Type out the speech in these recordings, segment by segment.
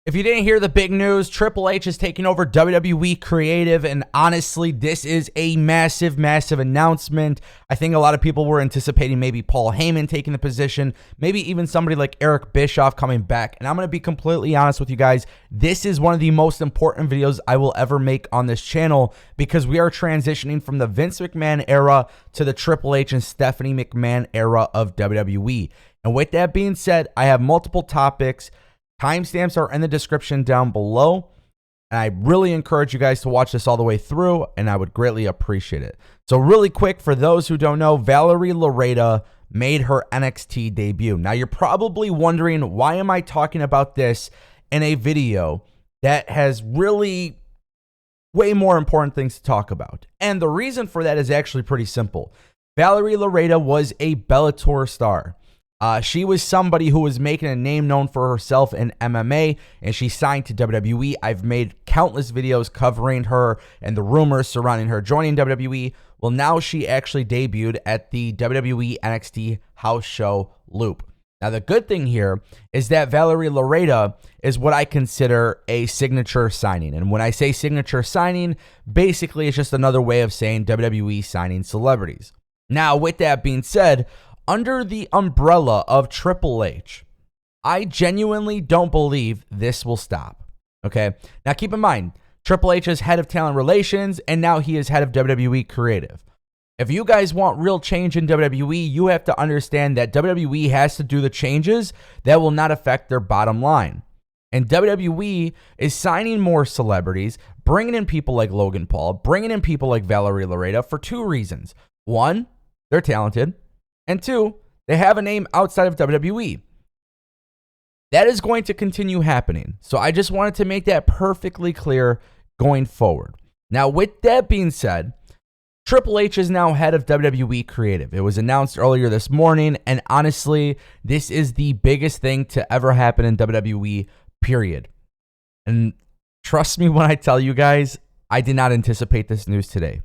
If you didn't hear the big news, Triple H is taking over WWE Creative, and honestly, this is a massive, massive announcement. I think a lot of people were anticipating maybe Paul Heyman taking the position, maybe even somebody like Eric Bischoff coming back, and I'm going to be completely honest with you guys, this is one of the most important videos I will ever make on this channel because we are transitioning from the Vince McMahon era to the Triple H and Stephanie McMahon era of WWE. And with that being said, I have multiple topics. Timestamps are in the description down below, and I really encourage you guys to watch this all the way through, and I would greatly appreciate it. So really quick, for those who don't know, Valerie Loreda made her NXT debut. Now, you're probably wondering, why am I talking about this in a video that has really way more important things to talk about? And the reason for that is actually pretty simple. Valerie Loreda was a Bellator star. She was somebody who was making a name known for herself in MMA, and she signed to WWE. I've made countless videos covering her and the rumors surrounding her joining WWE. Well, now she actually debuted at the WWE NXT House Show Loop. Now, the good thing here is that Valerie Loreda is what I consider a signature signing. And when I say signature signing, basically it's just another way of saying WWE signing celebrities. Now, with that being said, under the umbrella of Triple H, I genuinely don't believe this will stop. Okay? Now keep in mind, Triple H is head of talent relations, and now he is head of WWE Creative. If you guys want real change in WWE, you have to understand that WWE has to do the changes that will not affect their bottom line. And WWE is signing more celebrities, bringing in people like Logan Paul, bringing in people like Valerie Loreda for two reasons. One, they're talented. And two, they have a name outside of WWE. That is going to continue happening. So I just wanted to make that perfectly clear going forward. Now, with that being said, Triple H is now head of WWE Creative. It was announced earlier this morning, and honestly, this is the biggest thing to ever happen in WWE, period. And trust me when I tell you guys, I did not anticipate this news today.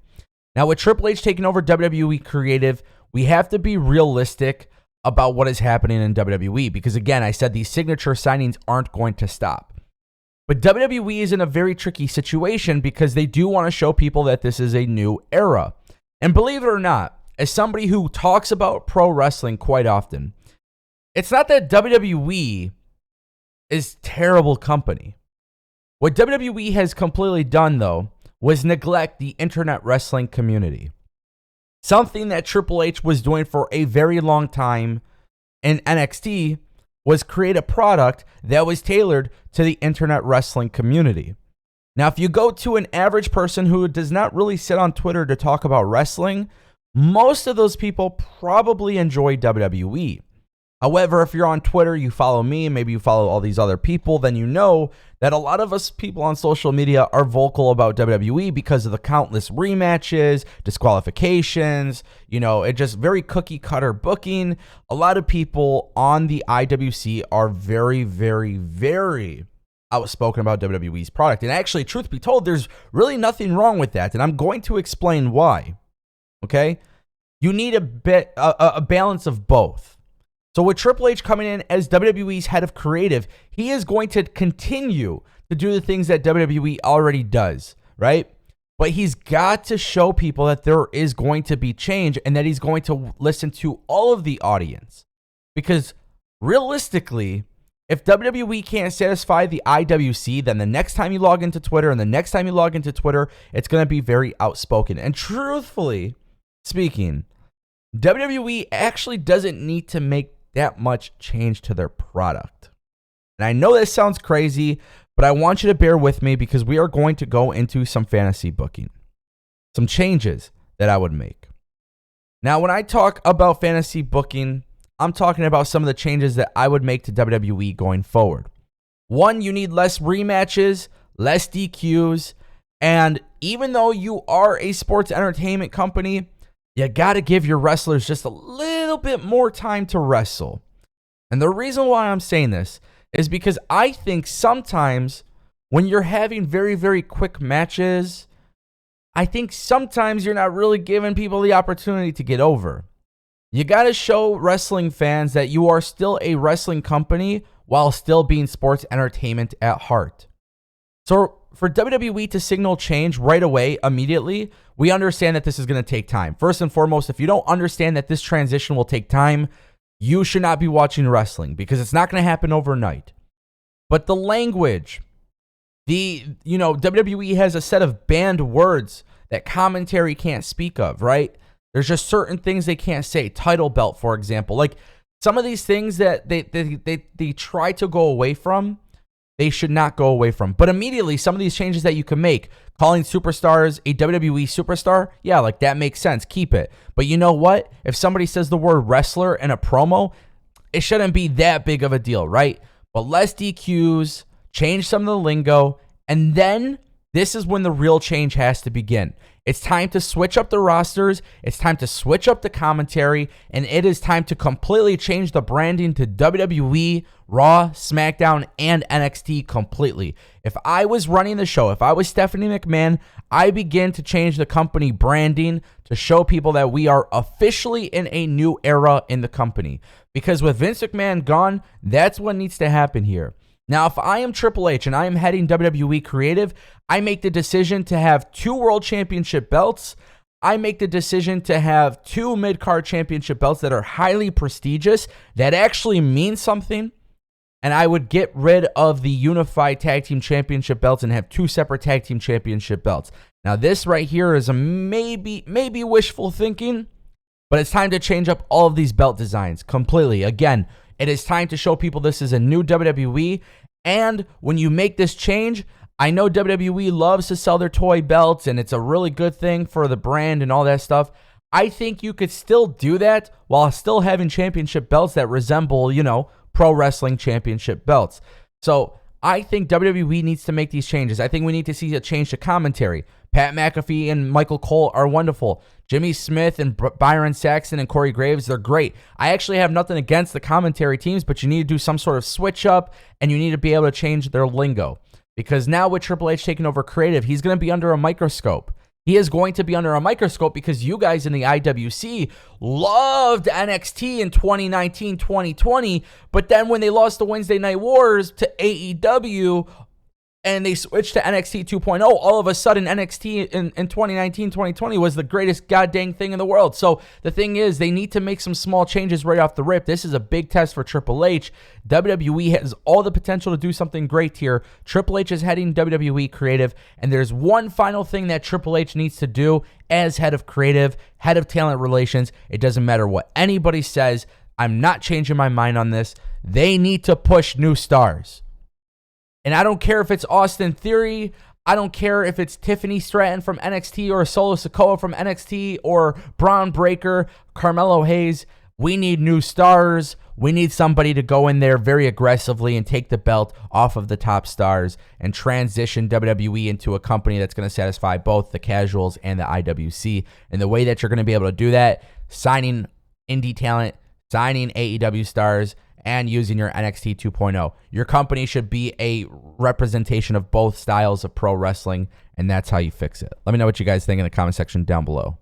Now, with Triple H taking over WWE Creative, we have to be realistic about what is happening in WWE because, again, I said these signature signings aren't going to stop. But WWE is in a very tricky situation because they do want to show people that this is a new era. And believe it or not, as somebody who talks about pro wrestling quite often, it's not that WWE is terrible company. What WWE has completely done, though, was neglect the internet wrestling community. Something that Triple H was doing for a very long time in NXT was create a product that was tailored to the internet wrestling community. Now, if you go to an average person who does not really sit on Twitter to talk about wrestling, most of those people probably enjoy WWE. However, if you're on Twitter, you follow me, and maybe you follow all these other people, then you know that a lot of us people on social media are vocal about WWE because of the countless rematches, disqualifications, it just very cookie cutter booking. A lot of people on the IWC are very, very, very outspoken about WWE's product. And actually, truth be told, there's really nothing wrong with that. And I'm going to explain why. Okay? You need a balance of both. So with Triple H coming in as WWE's head of creative, he is going to continue to do the things that WWE already does, right? But he's got to show people that there is going to be change and that he's going to listen to all of the audience. Because realistically, if WWE can't satisfy the IWC, then the next time you log into Twitter and the next time you log into Twitter, it's going to be very outspoken. And truthfully speaking, WWE actually doesn't need to make that much change to their product. And I know this sounds crazy, but I want you to bear with me because we are going to go into some fantasy booking, some changes that I would make. Now, when I talk about fantasy booking, I'm talking about some of the changes that I would make to WWE going forward. One, you need less rematches, less DQs, and even though you are a sports entertainment company, you got to give your wrestlers just a little bit more time to wrestle. And the reason why I'm saying this is because I think sometimes when you're having very, very quick matches, I think sometimes you're not really giving people the opportunity to get over. You got to show wrestling fans that you are still a wrestling company while still being sports entertainment at heart. So for WWE to signal change right away, immediately, we understand that this is going to take time. First and foremost, if you don't understand that this transition will take time, you should not be watching wrestling because it's not going to happen overnight. But the language, WWE has a set of banned words that commentary can't speak of, right? There's just certain things they can't say. Title belt, for example. Like some of these things that they try to go away from, they should not go away from. But immediately, some of these changes that you can make, calling superstars a WWE superstar, yeah, like that makes sense. Keep it. But you know what? If somebody says the word wrestler in a promo, it shouldn't be that big of a deal, right? But less DQs, change some of the lingo, and then this is when the real change has to begin. It's time to switch up the rosters. It's time to switch up the commentary. And it is time to completely change the branding to WWE, Raw, SmackDown, and NXT completely. If I was running the show, if I was Stephanie McMahon, I begin to change the company branding to show people that we are officially in a new era in the company. Because with Vince McMahon gone, that's what needs to happen here. Now, if I am Triple H and I am heading WWE Creative, I make the decision to have 2 World Championship belts. I make the decision to have 2 mid-card championship belts that are highly prestigious, that actually mean something. And I would get rid of the unified tag team championship belts and have 2 separate tag team championship belts. Now, this right here is a maybe wishful thinking, but it's time to change up all of these belt designs completely. Again, it is time to show people this is a new WWE. And when you make this change, I know WWE loves to sell their toy belts, and it's a really good thing for the brand and all that stuff. I think you could still do that while still having championship belts that resemble, pro wrestling championship belts. So I think WWE needs to make these changes. I think we need to see a change to commentary. Pat McAfee and Michael Cole are wonderful. Jimmy Smith and Byron Saxton and Corey Graves, they're great. I actually have nothing against the commentary teams, but you need to do some sort of switch up, and you need to be able to change their lingo. Because now with Triple H taking over creative, he's going to be under a microscope. He is going to be under a microscope because you guys in the IWC loved NXT in 2019, 2020, but then when they lost the Wednesday Night Wars to AEW, and they switched to NXT 2.0, all of a sudden NXT in 2019, 2020 was the greatest goddamn thing in the world. So the thing is, they need to make some small changes right off the rip. This is a big test for Triple H. WWE has all the potential to do something great here. Triple H is heading WWE Creative, and there's one final thing that Triple H needs to do as head of creative, head of talent relations. It doesn't matter what anybody says. I'm not changing my mind on this. They need to push new stars. And I don't care if it's Austin Theory. I don't care if it's Tiffany Stratton from NXT or Solo Sikoa from NXT or Braun Breaker, Carmelo Hayes. We need new stars. We need somebody to go in there very aggressively and take the belt off of the top stars and transition WWE into a company that's going to satisfy both the casuals and the IWC. And the way that you're going to be able to do that, signing indie talent, signing AEW stars, and using your NXT 2.0. Your company should be a representation of both styles of pro wrestling, and that's how you fix it. Let me know what you guys think in the comment section down below.